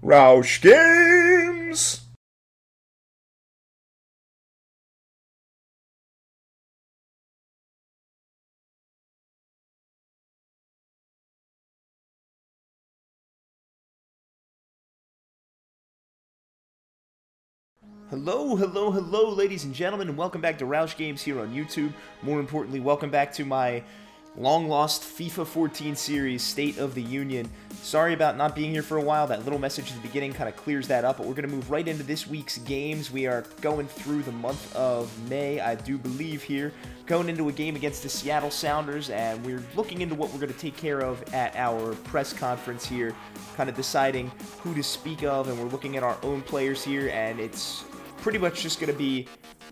RAUSCH Games! Hello, ladies and gentlemen, and welcome back to RAUSCH Games here on YouTube. More importantly, welcome back to my long-lost FIFA 14 series, State of the Union. Sorry about not being here for a while. That little message at the beginning kind of clears that up, but we're going to move right into this week's games. We are going through the month of May, I do believe here, going into a game against the Seattle Sounders, and we're looking into what we're going to take care of at our press conference here, kind of deciding who to speak of, and we're looking at our own players here, and it's pretty much just going to be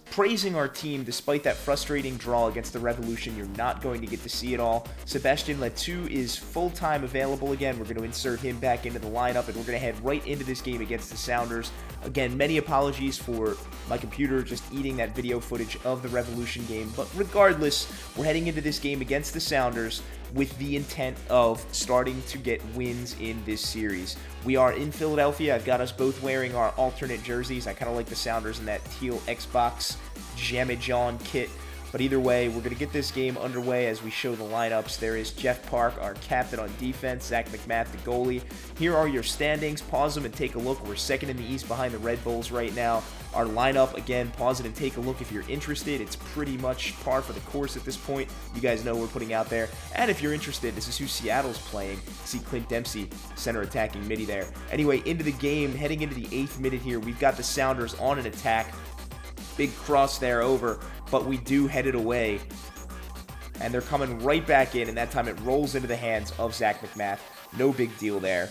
praising our team despite that frustrating draw against the Revolution. You're not going to get to see it all. Sebastian Letou is full-time available again. We're going to insert him back into the lineup, and we're going to head right into this game against the Sounders. Again, many apologies for my computer just eating that video footage of the Revolution game, but regardless, we're heading into this game against the Sounders with the intent of starting to get wins in this series. We are in Philadelphia. I've got us both wearing our alternate jerseys. I kind of like the Sounders in that teal Xbox Jammy-John kit. But either way, we're going to get this game underway as we show the lineups. There is Jeff Park, our captain on defense, Zach McMath, the goalie. Here are your standings. Pause them and take a look. We're second in the East behind the Red Bulls right now. Our lineup, again, pause it and take a look if you're interested. It's pretty much par for the course at this point. You guys know we're putting out there. And if you're interested, this is who Seattle's playing. See Clint Dempsey, center attacking midi there. Anyway, into the game, heading into the 8th minute here, we've got the Sounders on an attack. Big cross there over, but we do head it away. And they're coming right back in, and that time it rolls into the hands of Zach McMath. No big deal there.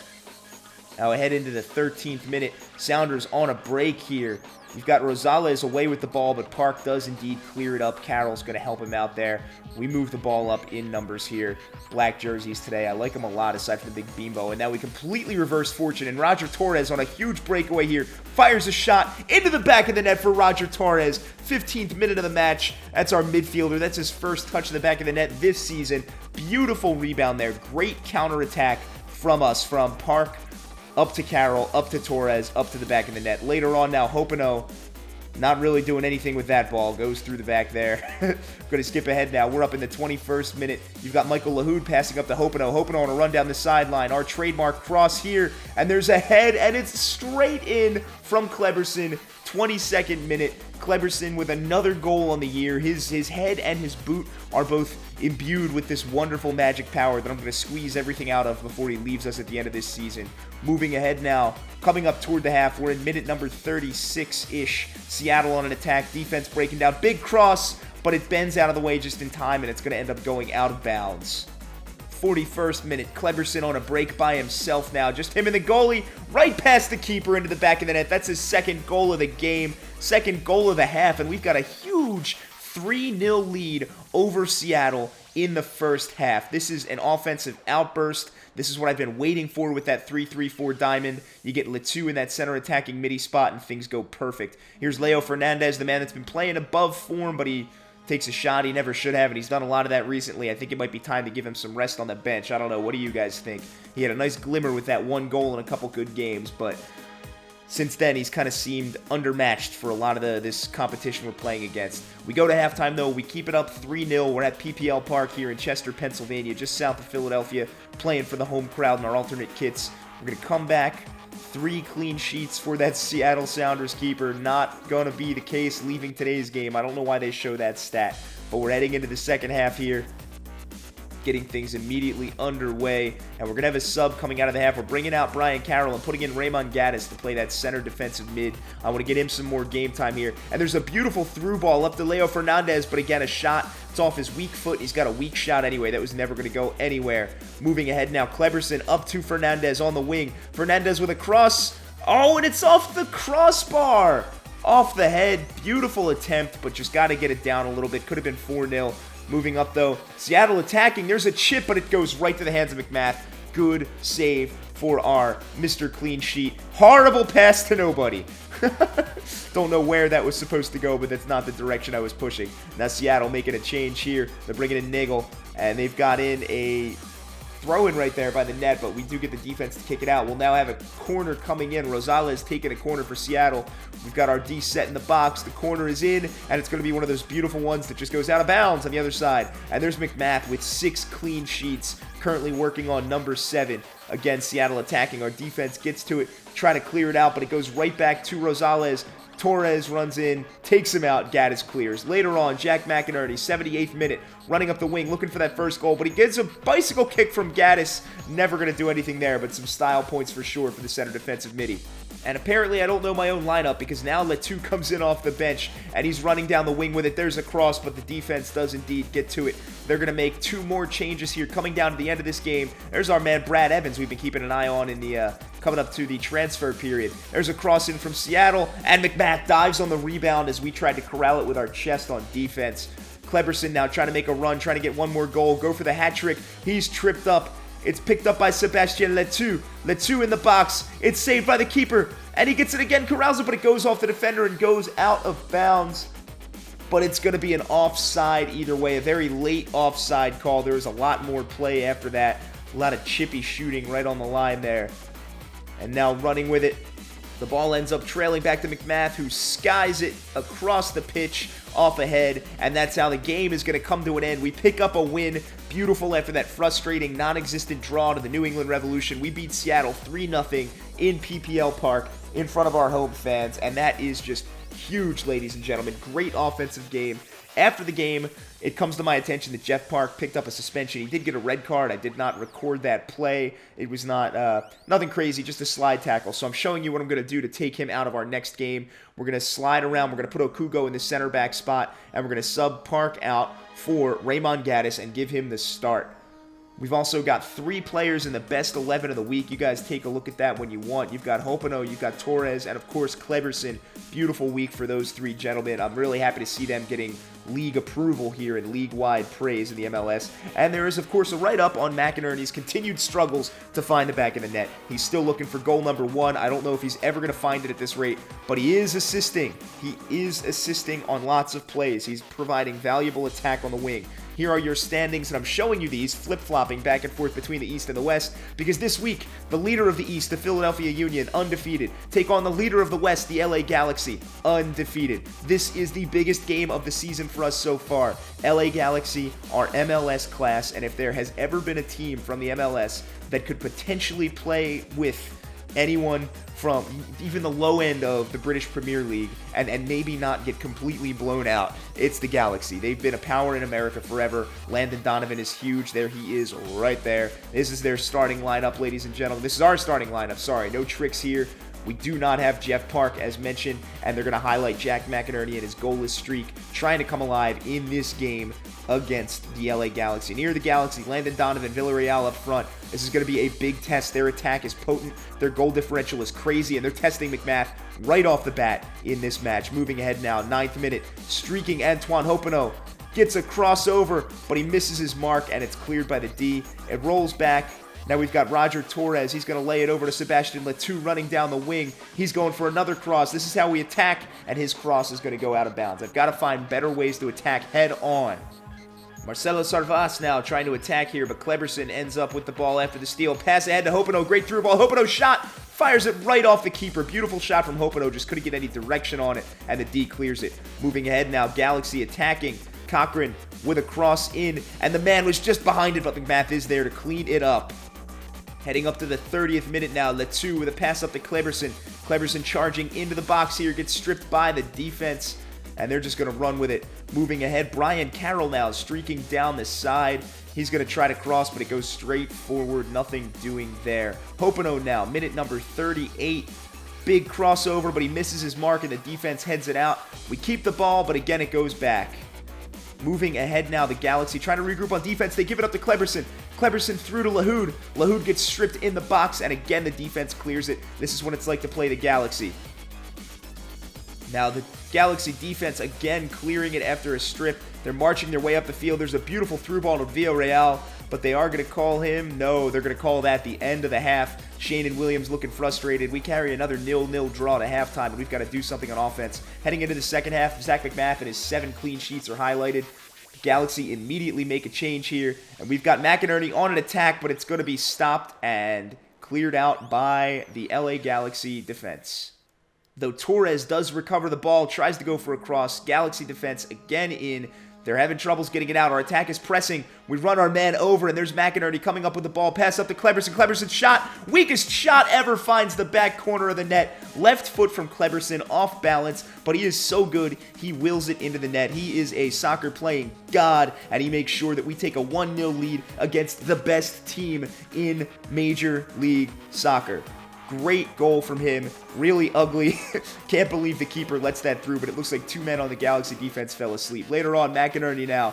Now I head into the 13th minute. Sounders on a break here. We've got Rosales away with the ball, but Park does indeed clear it up. Carroll's going to help him out there. We move the ball up in numbers here. Black jerseys today. I like them a lot aside from the big beambo. And now we completely reverse fortune. And Roger Torres on a huge breakaway here fires a shot into the back of the net for Roger Torres. 15th minute of the match. That's our midfielder. That's his first touch in the back of the net this season. Beautiful rebound there. Great counterattack from us, from Park up to Carroll, up to Torres, up to the back of the net. Later on now, Hopino not really doing anything with that ball. Goes through the back there. Going to skip ahead now. We're up in the 21st minute. You've got Michael Lahoud passing up to Hopino. Hopino on a run down the sideline. Our trademark cross here. And there's a head, and it's straight in from Kleberson. 22nd minute. Kleberson with another goal on the year. His head and his boot are both imbued with this wonderful magic power that I'm going to squeeze everything out of before he leaves us at the end of this season. Moving ahead now, coming up toward the half, we're in minute number 36-ish. Seattle on an attack, defense breaking down, big cross, but it bends out of the way just in time, and it's going to end up going out of bounds. 41st minute, Kleberson on a break by himself now, just him and the goalie, right past the keeper into the back of the net. That's his second goal of the game, second goal of the half, and we've got a huge 3-0 lead over Seattle in the first half. This is an offensive outburst. This is what I've been waiting for with that 3-3-4 diamond. You get Letou in that center attacking midi spot, and things go perfect. Here's Leo Fernandez, the man that's been playing above form, but he takes a shot he never should have, and he's done a lot of that recently. I think it might be time to give him some rest on the bench. I don't know. What do you guys think? He had a nice glimmer with that one goal in a couple good games, but since then, he's kind of seemed undermatched for a lot of this competition we're playing against. We go to halftime, though. We keep it up 3-0. We're at PPL Park here in Chester, Pennsylvania, just south of Philadelphia, playing for the home crowd in our alternate kits. We're going to come back. 3 clean sheets for that Seattle Sounders keeper. Not going to be the case leaving today's game. I don't know why they show that stat, but we're heading into the second half here, getting things immediately underway, and we're going to have a sub coming out of the half. We're bringing out Brian Carroll and putting in Raymond Gaddis to play that center defensive mid. I want to get him some more game time here, and there's a beautiful through ball up to Leo Fernandez, but again, a shot. It's off his weak foot. He's got a weak shot anyway. That was never going to go anywhere. Moving ahead now, Kleberson up to Fernandez on the wing. Fernandez with a cross. Oh, and it's off the crossbar. Off the head. Beautiful attempt, but just got to get it down a little bit. Could have been 4-0. Moving up, though, Seattle attacking. There's a chip, but it goes right to the hands of McMath. Good save for our Mr. Clean Sheet. Horrible pass to nobody. Don't know where that was supposed to go, but that's not the direction I was pushing. Now Seattle making a change here. They're bringing in Nagel, and they've got in a throw-in right there by the net, but we do get the defense to kick it out. We'll now have a corner coming in. Rosales taking a corner for Seattle. We've got our D set in the box. The corner is in, and it's going to be one of those beautiful ones that just goes out of bounds on the other side. And there's McMath with 6 clean sheets, currently working on number 7. Again, Seattle attacking. Our defense gets to it, trying to clear it out, but it goes right back to Rosales. Torres runs in, takes him out, Gaddis clears. Later on, Jack McInerney, 78th minute, running up the wing, looking for that first goal, but he gets a bicycle kick from Gaddis. Never going to do anything there, but some style points for sure for the center defensive midi. And apparently I don't know my own lineup, because now Letou comes in off the bench, and he's running down the wing with it. There's a cross, but the defense does indeed get to it. They're going to make 2 more changes here coming down to the end of this game. There's our man Brad Evans we've been keeping an eye on in the coming up to the transfer period. There's a cross in from Seattle, and McMath dives on the rebound as we tried to corral it with our chest on defense. Kleberson now trying to make a run, trying to get one more goal, go for the hat trick. He's tripped up. It's picked up by Sebastien Letou. Letou in the box. It's saved by the keeper, and he gets it again, corrals it, but it goes off the defender and goes out of bounds. But it's going to be an offside either way, a very late offside call. There was a lot more play after that. A lot of chippy shooting right on the line there. And now running with it. The ball ends up trailing back to McMath, who skies it across the pitch off ahead, and that's how the game is going to come to an end. We pick up a win. Beautiful after that frustrating, non-existent draw to the New England Revolution. We beat Seattle 3-0 in PPL Park in front of our home fans, and that is just huge, ladies and gentlemen. Great offensive game. After the game, it comes to my attention that Jeff Park picked up a suspension. He did get a red card. I did not record that play. It was not nothing crazy, just a slide tackle. So I'm showing you what I'm going to do to take him out of our next game. We're going to slide around. We're going to put Okugo in the center back spot, and we're going to sub Park out for Raymond Gaddis and give him the start. We've also got 3 players in the best 11 of the week. You guys take a look at that when you want. You've got Hopino, you've got Torres, and of course Kleberson. Beautiful week for those 3 gentlemen. I'm really happy to see them getting league approval here and league-wide praise in the MLS. And there is, of course, a write-up on McInerney's continued struggles to find the back of the net. He's still looking for goal number 1. I don't know if he's ever going to find it at this rate, but he is assisting. He is assisting on lots of plays. He's providing valuable attack on the wing. Here are your standings, and I'm showing you these flip-flopping back and forth between the East and the West, because this week, the leader of the East, the Philadelphia Union, undefeated, take on the leader of the West, the LA Galaxy, undefeated. This is the biggest game of the season for us so far. LA Galaxy are MLS class, and if there has ever been a team from the MLS that could potentially play with anyone from even the low end of the British Premier League and maybe not get completely blown out, it's the Galaxy. They've been a power in America forever. Landon Donovan is huge. There he is right there. This is their starting lineup, ladies and gentlemen. This is our starting lineup. Sorry, no tricks here. We do not have Jeff Park, as mentioned, and they're going to highlight Jack McInerney and his goalless streak, trying to come alive in this game against the LA Galaxy. Near the Galaxy, Landon Donovan, Villarreal up front. This is going to be a big test. Their attack is potent. Their goal differential is crazy, and they're testing McMath right off the bat in this match. Moving ahead now, 9th minute, streaking Antoine Hopino. Gets a crossover, but he misses his mark, and it's cleared by the D. It rolls back. Now we've got Roger Torres. He's going to lay it over to Sebastien Letou running down the wing. He's going for another cross. This is how we attack, and his cross is going to go out of bounds. I've got to find better ways to attack head on. Marcelo Sarvas now trying to attack here, but Kleberson ends up with the ball after the steal. Pass ahead to Hopino. Great through ball. Hopino shot. Fires it right off the keeper. Beautiful shot from Hopino. Just couldn't get any direction on it, and the D clears it. Moving ahead now, Galaxy attacking. Cochran with a cross in, and the man was just behind it, but McMath is there to clean it up. Heading up to the 30th minute now, Letou with a pass up to Kleberson. Kleberson charging into the box here, gets stripped by the defense, and they're just going to run with it. Moving ahead, Brian Carroll now streaking down the side. He's going to try to cross, but it goes straight forward. Nothing doing there. Hopino now, minute number 38. Big crossover, but he misses his mark, and the defense heads it out. We keep the ball, but again, it goes back. Moving ahead now, the Galaxy trying to regroup on defense. They give it up to Kleberson. Kleberson through to Lahoud. Lahoud gets stripped in the box, and again, the defense clears it. This is what it's like to play the Galaxy. Now, the Galaxy defense again clearing it after a strip. They're marching their way up the field. There's a beautiful through ball to Villarreal, but they are going to call him. No, they're going to call that the end of the half. Shane and Williams looking frustrated. We carry another 0-0 draw to halftime, and we've got to do something on offense. Heading into the second half, Zach McMath and his 7 clean sheets are highlighted. Galaxy immediately make a change here, and we've got McInerney on an attack, but it's going to be stopped and cleared out by the LA Galaxy defense. Though Torres does recover the ball, tries to go for a cross. Galaxy defense again in. They're having troubles getting it out. Our attack is pressing. We run our man over, and there's McInerney coming up with the ball. Pass up to Kleberson. Kleberson's shot. Weakest shot ever finds the back corner of the net. Left foot from Kleberson, off balance, but he is so good, he wills it into the net. He is a soccer playing god, and he makes sure that we take a 1-0 lead against the best team in Major League Soccer. Great goal from him. Really ugly. Can't believe the keeper lets that through, but it looks like 2 men on the Galaxy defense fell asleep. Later on, McInerney now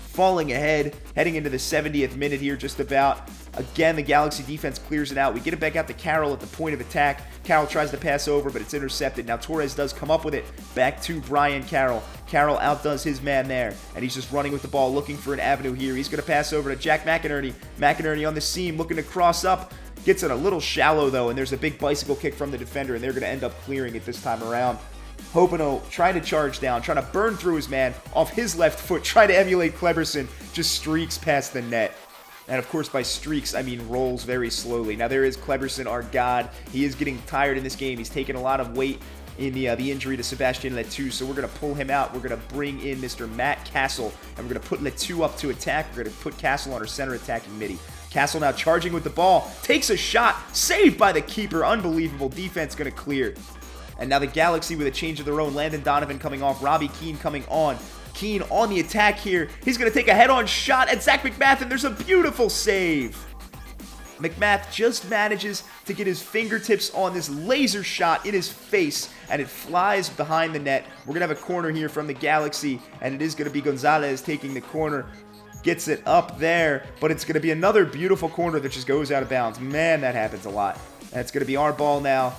falling ahead, heading into the 70th minute here just about. Again, the Galaxy defense clears it out. We get it back out to Carroll at the point of attack. Carroll tries to pass over, but it's intercepted. Now Torres does come up with it. Back to Brian Carroll. Carroll outdoes his man there, and he's just running with the ball, looking for an avenue here. He's going to pass over to Jack McInerney. McInerney on the seam, looking to cross up. Gets it a little shallow, though, and there's a big bicycle kick from the defender, and they're going to end up clearing it this time around. Hopino trying to charge down, trying to burn through his man off his left foot, trying to emulate Kleberson, just streaks past the net. And, of course, by streaks, I mean rolls very slowly. Now, there is Kleberson, our god. He is getting tired in this game. He's taking a lot of weight in the injury to Sebastian Letou, so we're going to pull him out. We're going to bring in Mr. Matt Castle, and we're going to put Letou up to attack. We're going to put Castle on our center attacking midi. Castle now charging with the ball, takes a shot, saved by the keeper. Unbelievable defense, going to clear. And now the Galaxy with a change of their own. Landon Donovan coming off, Robbie Keane coming on. Keane on the attack here. He's going to take a head-on shot at Zach McMath, and there's a beautiful save. McMath just manages to get his fingertips on this laser shot in his face, and it flies behind the net. We're going to have a corner here from the Galaxy, and it is going to be Gonzalez taking the corner. Gets it up there, but it's going to be another beautiful corner that just goes out of bounds. Man, that happens a lot. And it's going to be our ball now.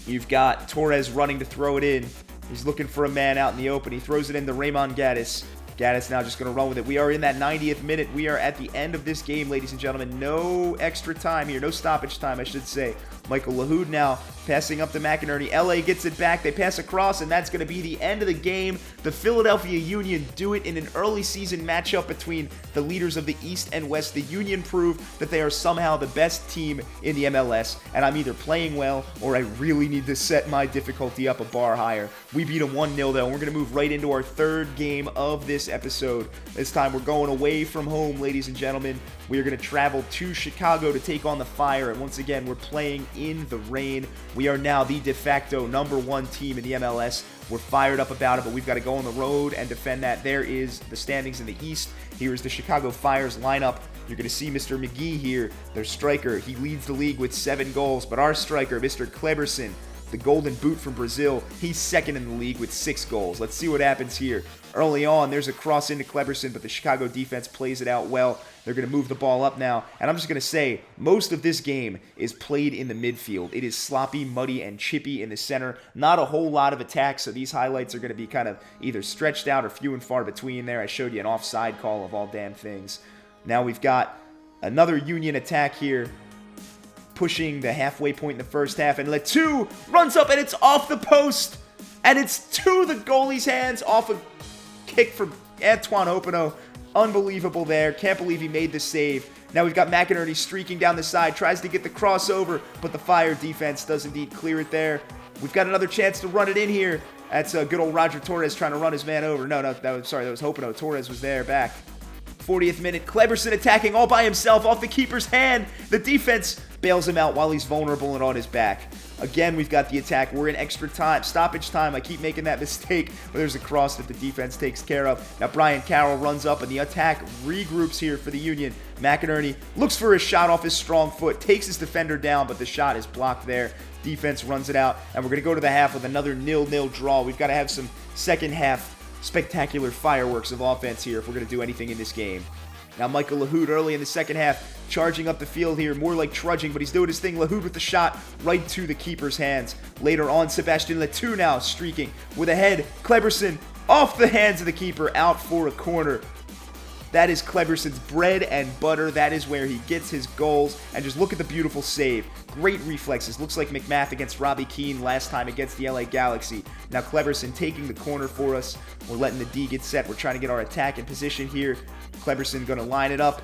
You've got Torres running to throw it in. He's looking for a man out in the open. He throws it into Raymond Gaddis. Gaddis now just going to run with it. We are in that 90th minute. We are at the end of this game, ladies and gentlemen. No extra time here. No stoppage time, I should say. Michael Lahoud now passing up to McInerney. LA gets it back. They pass across, and that's going to be the end of the game. The Philadelphia Union do it in an early season matchup between the leaders of the East and West. The Union prove that they are somehow the best team in the MLS, and I'm either playing well or I really need to set my difficulty up a bar higher. We beat them 1-0, though, and we're going to move right into our third game of this episode. This time we're going away from home, ladies and gentlemen. We are going to travel to Chicago to take on the Fire, and once again, we're playing in the rain. We are now the de facto #1 team in the MLS. We're fired up about it, but we've got to go on the road and defend that. There is the standings in the East. Here is the Chicago Fire's lineup. You're going to see Mr. McGee here, their striker. He leads the league with 7 goals, but our striker, Mr. Kleberson, the Golden Boot from Brazil, he's second in the league with 6 goals. Let's see what happens here. Early on, there's a cross into Kleberson, but the Chicago defense plays it out well. They're going to move the ball up now, and I'm just going to say, most of this game is played in the midfield. It is sloppy, muddy, and chippy in the center. Not a whole lot of attacks, so these highlights are going to be kind of either stretched out or few and far between there. I showed you an offside call of all damn things. Now we've got another Union attack here, pushing the halfway point in the first half, and Letou runs up, and it's off the post, and it's to the goalie's hands off a kick from Antoine Hopino. Unbelievable there. Can't believe he made the save. Now we've got McInerney streaking down the side, tries to get the crossover, but the Fire defense does indeed clear it there. We've got another chance to run it in here. That's good old Roger Torres trying to run his man over. No, that was Hopino. Torres was there, back. 40th minute, Kleberson attacking all by himself off the keeper's hand. The defense bails him out while he's vulnerable and on his back. Again, we've got the attack. We're in extra time, stoppage time. I keep making that mistake, but there's a cross that the defense takes care of. Now Brian Carroll runs up, and the attack regroups here for the Union. McInerney looks for a shot off his strong foot, takes his defender down, but the shot is blocked there. Defense runs it out, and we're going to go to the half with another 0-0 draw. We've got to have some second half spectacular fireworks of offense here if we're going to do anything in this game. Now Michael Lahoud early in the second half, charging up the field here, more like trudging, but he's doing his thing. Lahoud with the shot right to the keeper's hands. Later on, Sebastian Letou now streaking with a head. Kleberson off the hands of the keeper, out for a corner. That is Cleberson's bread and butter. That is where he gets his goals. And just look at the beautiful save. Great reflexes. Looks like McMath against Robbie Keane last time against the LA Galaxy. Now Cleberson taking the corner for us. We're letting the D get set. We're trying to get our attack in position here. Cleberson going to line it up.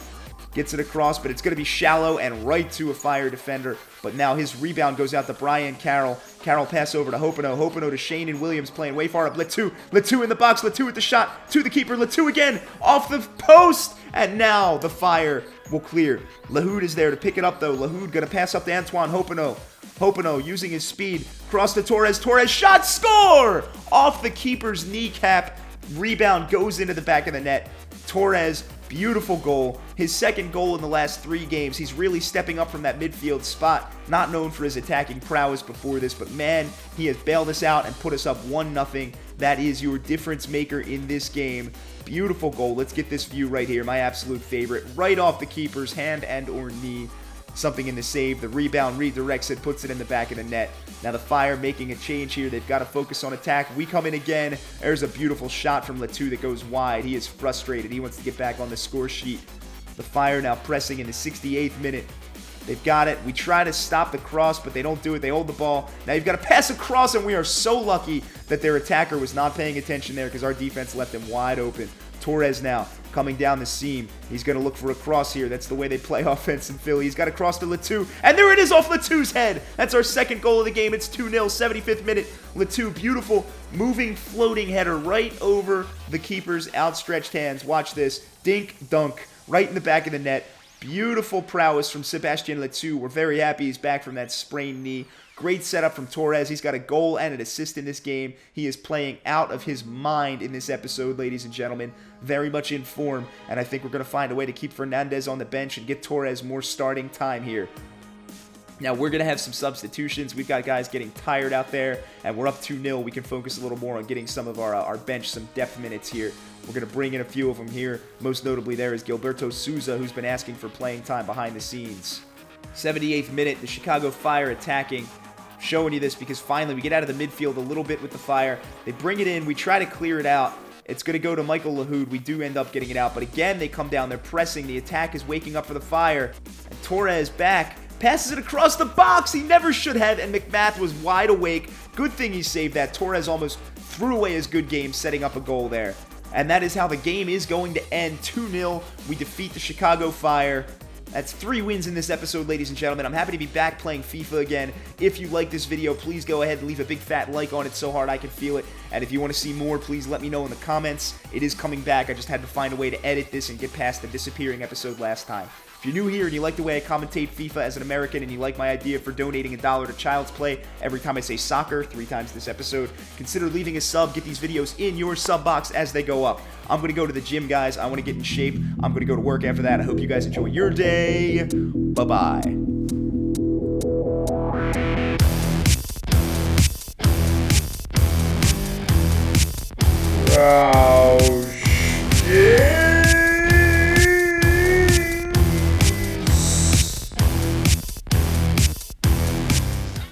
Gets it across, but it's going to be shallow and right to a Fire defender. But now his rebound goes out to Brian Carroll. Carroll pass over to Hopino. Hopino to Shane and Williams playing way far up. Letou. Letou in the box. Letou with the shot to the keeper. Letou again off the post. And now the Fire will clear. Lahoud is there to pick it up, though. Lahoud going to pass up to Antoine Hopino. Hopino using his speed. Cross to Torres. Torres shot. Score! Off the keeper's kneecap. Rebound goes into the back of the net. Torres, beautiful goal. His second goal in the last 3 games. He's really stepping up from that midfield spot. Not known for his attacking prowess before this, but man, he has bailed us out and put us up 1-0. That is your difference maker in this game. Beautiful goal. Let's get this view right here. My absolute favorite. Right off the keeper's hand and or knee. Something in the save. The rebound redirects it, puts it in the back of the net. Now the Fire making a change here. They've got to focus on attack. We come in again. There's a beautiful shot from Letou that goes wide. He is frustrated. He wants to get back on the score sheet. The Fire now pressing in the 68th minute. They've got it. We try to stop the cross, but they don't do it. They hold the ball. Now you've got to pass across, and we are so lucky that their attacker was not paying attention there because our defense left him wide open. Torres now coming down the seam. He's going to look for a cross here. That's the way they play offense in Philly. He's got to cross to Letou. And there it is off Letou's head. That's our second goal of the game. It's 2-0, 75th minute. Letou, beautiful, moving, floating header right over the keeper's outstretched hands. Watch this. Dink, dunk, right in the back of the net. Beautiful prowess from Sebastian Letou. We're very happy he's back from that sprained knee. Great setup from Torres. He's got a goal and an assist in this game. He is playing out of his mind in this episode, ladies and gentlemen. Very much in form, and I think we're going to find a way to keep Fernandez on the bench and get Torres more starting time here. Now, we're going to have some substitutions. We've got guys getting tired out there, and we're up 2-0. We can focus a little more on getting some of our bench some depth minutes here. We're going to bring in a few of them here. Most notably there is Gilberto Souza, who's been asking for playing time behind the scenes. 78th minute, the Chicago Fire attacking. Showing you this because finally we get out of the midfield a little bit with the Fire. They bring it in. We try to clear it out. It's going to go to Michael Lahoud. We do end up getting it out. But again, they come down. They're pressing. The attack is waking up for the Fire. And Torres back. Passes it across the box. He never should have. And McMath was wide awake. Good thing he saved that. Torres almost threw away his good game setting up a goal there. And that is how the game is going to end. 2-0. We defeat the Chicago Fire. That's 3 wins in this episode, ladies and gentlemen. I'm happy to be back playing FIFA again. If you like this video, please go ahead and leave a big fat like on it so hard I can feel it. And if you want to see more, please let me know in the comments. It is coming back. I just had to find a way to edit this and get past the disappearing episode last time. If you're new here and you like the way I commentate FIFA as an American and you like my idea for donating $1 to Child's Play every time I say soccer 3 times this episode, consider leaving a sub. Get these videos in your sub box as they go up. I'm going to go to the gym, guys. I want to get in shape. I'm going to go to work after that. I hope you guys enjoy your day. Bye-bye. Ah.